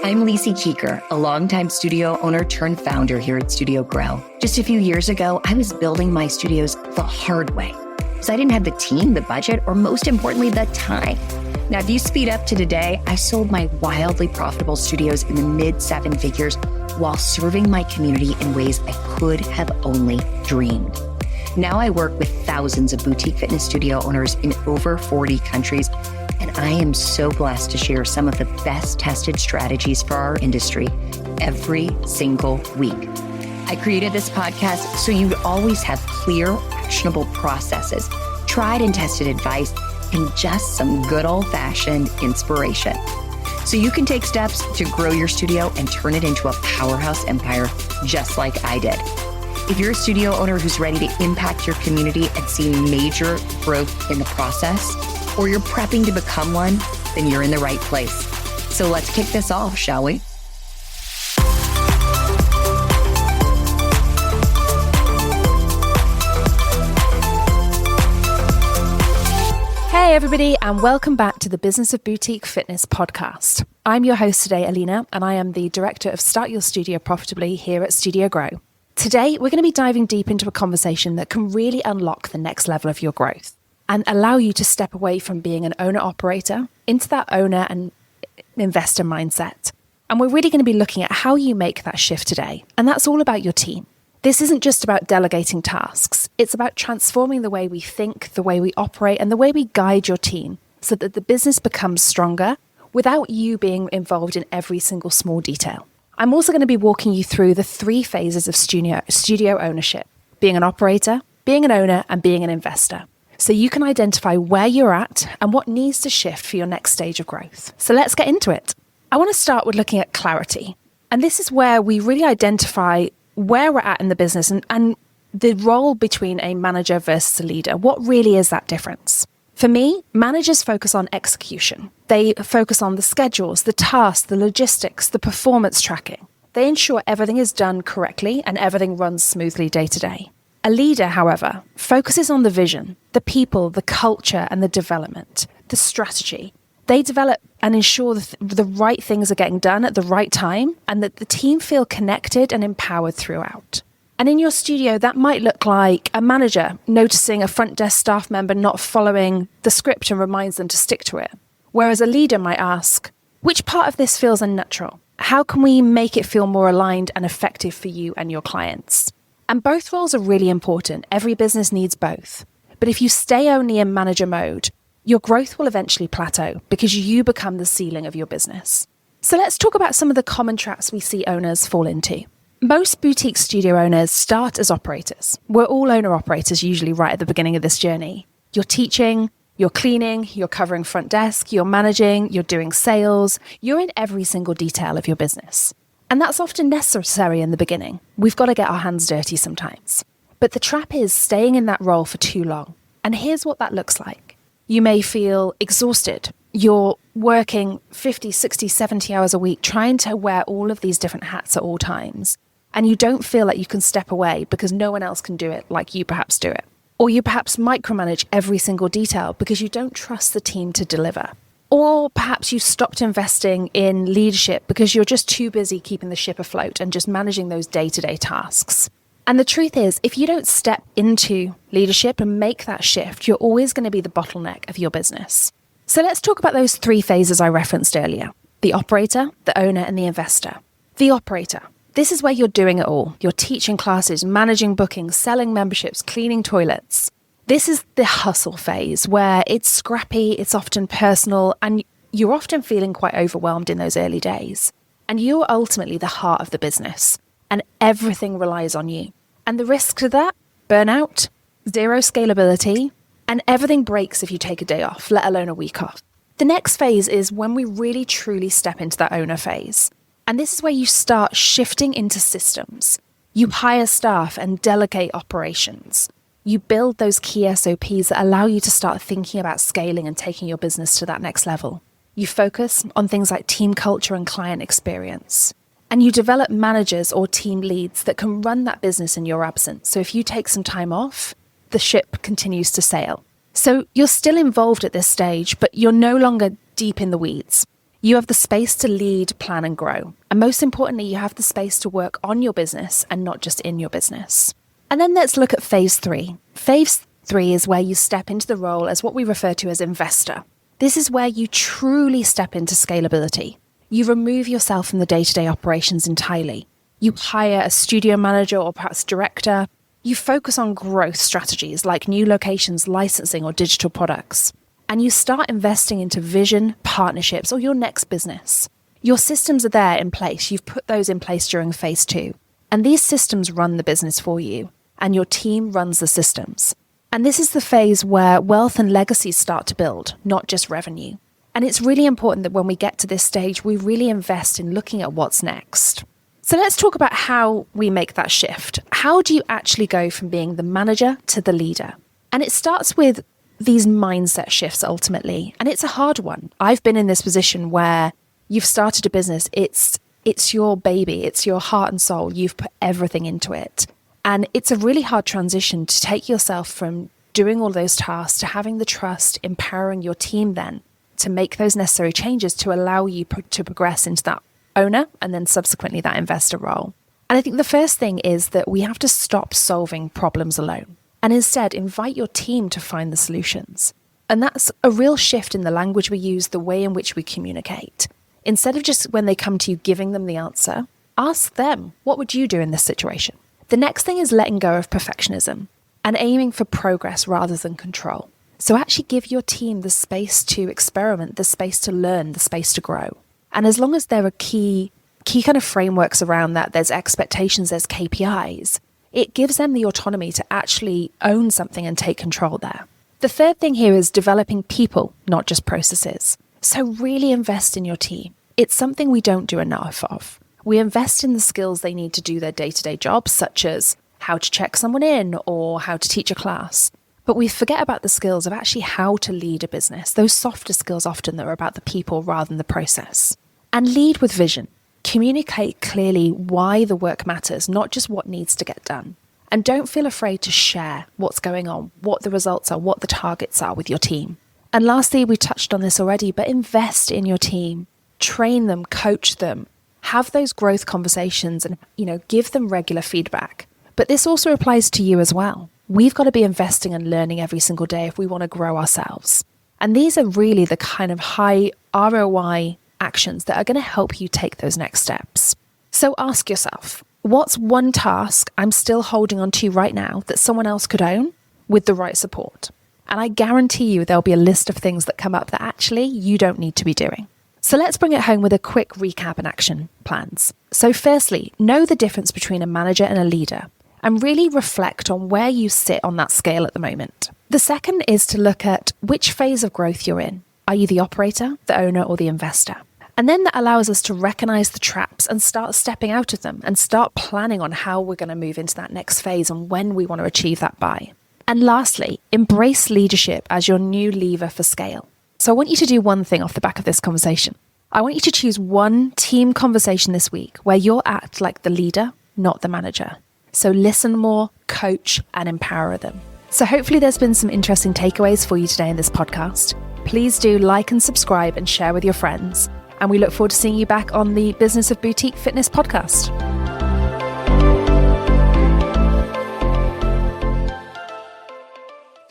I'm Lisi Keeker, a longtime studio owner turned founder here at Studio Grow. Just a few years ago, I was building my studios the hard way. So I didn't have the team, the budget, or most importantly, the time. Now, if you speed up to today, I sold my wildly profitable studios in the mid 7 figures while serving my community in ways I could have only dreamed. Now I work with thousands of boutique fitness studio owners in over 40 countries, and I am so blessed to share some of the best tested strategies for our industry every single week. I created this podcast so you'd always have clear, actionable processes, tried and tested advice, and just some good old-fashioned inspiration. So you can take steps to grow your studio and turn it into a powerhouse empire just like I did. If you're a studio owner who's ready to impact your community and see major growth in the process, or you're prepping to become one, then you're in the right place. So let's kick this off, shall we? Hey everybody, and welcome back to the Business of Boutique Fitness podcast. I'm your host today, Alina, and I am the Director of Start Your Studio Profitably here at Studio Grow. Today, we're going to be diving deep into a conversation that can really unlock the next level of your growth and allow you to step away from being an owner-operator into that owner and investor mindset. And we're really going to be looking at how you make that shift today, and that's all about your team. This isn't just about delegating tasks. It's about transforming the way we think, the way we operate, and the way we guide your team so that the business becomes stronger without you being involved in every single small detail. I'm also going to be walking you through the 3 phases of studio ownership: being an operator, being an owner, and being an investor. So you can identify where you're at and what needs to shift for your next stage of growth. So let's get into it. I want to start with looking at clarity. And this is where we really identify where we're at in the business and the role between a manager versus a leader. What really is that difference? For me, managers focus on execution. They focus on the schedules, the tasks, the logistics, the performance tracking. They ensure everything is done correctly and everything runs smoothly day to day. A leader, however, focuses on the vision, the people, the culture, and the development, the strategy. They develop and ensure the right things are getting done at the right time and that the team feel connected and empowered throughout. And in your studio, that might look like a manager noticing a front desk staff member not following the script and reminds them to stick to it. Whereas a leader might ask, which part of this feels unnatural? How can we make it feel more aligned and effective for you and your clients? And both roles are really important. Every business needs both. But if you stay only in manager mode, your growth will eventually plateau because you become the ceiling of your business. So let's talk about some of the common traps we see owners fall into. Most boutique studio owners start as operators. We're all owner-operators usually right at the beginning of this journey. You're teaching, you're cleaning, you're covering front desk, you're managing, you're doing sales. You're in every single detail of your business. And that's often necessary in the beginning. We've got to get our hands dirty sometimes. But the trap is staying in that role for too long. And here's what that looks like. You may feel exhausted. You're working 50, 60, 70 hours a week trying to wear all of these different hats at all times. And you don't feel like you can step away because no one else can do it like you perhaps do it. Or you perhaps micromanage every single detail because you don't trust the team to deliver. Or perhaps you stopped investing in leadership because you're just too busy keeping the ship afloat and just managing those day-to-day tasks. And the truth is, if you don't step into leadership and make that shift, you're always going to be the bottleneck of your business. So let's talk about those 3 phases I referenced earlier: the operator, the owner, and the investor. The operator. This is where you're doing it all. You're teaching classes, managing bookings, selling memberships, cleaning toilets. This is the hustle phase where it's scrappy, it's often personal, and you're often feeling quite overwhelmed in those early days. And you're ultimately the heart of the business, and everything relies on you. And the risk to that: burnout, zero scalability, and everything breaks if you take a day off, let alone a week off. The next phase is when we really truly step into that owner phase. And this is where you start shifting into systems. You hire staff and delegate operations. You build those key SOPs that allow you to start thinking about scaling and taking your business to that next level. You focus on things like team culture and client experience. And you develop managers or team leads that can run that business in your absence. So if you take some time off, the ship continues to sail. So you're still involved at this stage, but you're no longer deep in the weeds. You have the space to lead, plan, and grow. And most importantly, you have the space to work on your business and not just in your business. And then let's look at phase 3. Phase 3 is where you step into the role as what we refer to as investor. This is where you truly step into scalability. You remove yourself from the day-to-day operations entirely. You hire a studio manager or perhaps director. You focus on growth strategies like new locations, licensing, or digital products. And you start investing into vision, partnerships, or your next business. Your systems are there in place. You've put those in place during phase 2. And these systems run the business for you, and your team runs the systems. And this is the phase where wealth and legacies start to build, not just revenue. And it's really important that when we get to this stage, we really invest in looking at what's next. So let's talk about how we make that shift. How do you actually go from being the manager to the leader? And it starts with these mindset shifts ultimately. And it's a hard one. I've been in this position where you've started a business. It's your baby. It's your heart and soul. You've put everything into it. And it's a really hard transition to take yourself from doing all those tasks to having the trust, empowering your team then to make those necessary changes to allow you to progress into that owner and then subsequently that investor role. And I think the first thing is that we have to stop solving problems alone and instead invite your team to find the solutions. And that's a real shift in the language we use, the way in which we communicate. Instead of just when they come to you giving them the answer, ask them, what would you do in this situation? The next thing is letting go of perfectionism and aiming for progress rather than control. So actually give your team the space to experiment, the space to learn, the space to grow. And as long as there are key kind of frameworks around that, there's expectations, there's KPIs, it gives them the autonomy to actually own something and take control there. The third thing here is developing people, not just processes. So really invest in your team. It's something we don't do enough of. We invest in the skills they need to do their day-to-day jobs, such as how to check someone in or how to teach a class. But we forget about the skills of actually how to lead a business, those softer skills often that are about the people rather than the process. And lead with vision. Communicate clearly why the work matters, not just what needs to get done. And don't feel afraid to share what's going on, what the results are, what the targets are with your team. And lastly, we touched on this already, but invest in your team. Train them, coach them, have those growth conversations and, give them regular feedback. But this also applies to you as well. We've got to be investing and learning every single day if we want to grow ourselves. And these are really the kind of high ROI actions that are going to help you take those next steps. So ask yourself, what's one task I'm still holding on to right now that someone else could own with the right support? And I guarantee you there'll be a list of things that come up that actually you don't need to be doing. So let's bring it home with a quick recap and action plans. So firstly, know the difference between a manager and a leader and really reflect on where you sit on that scale at the moment. The second is to look at which phase of growth you're in. Are you the operator, the owner, or the investor? And then that allows us to recognize the traps and start stepping out of them and start planning on how we're going to move into that next phase and when we want to achieve that by. And lastly, embrace leadership as your new lever for scale. So I want you to do one thing off the back of this conversation. I want you to choose one team conversation this week where you'll act like the leader, not the manager. So listen more, coach, and empower them. So hopefully there's been some interesting takeaways for you today in this podcast. Please do like and subscribe and share with your friends. And we look forward to seeing you back on the Business of Boutique Fitness podcast.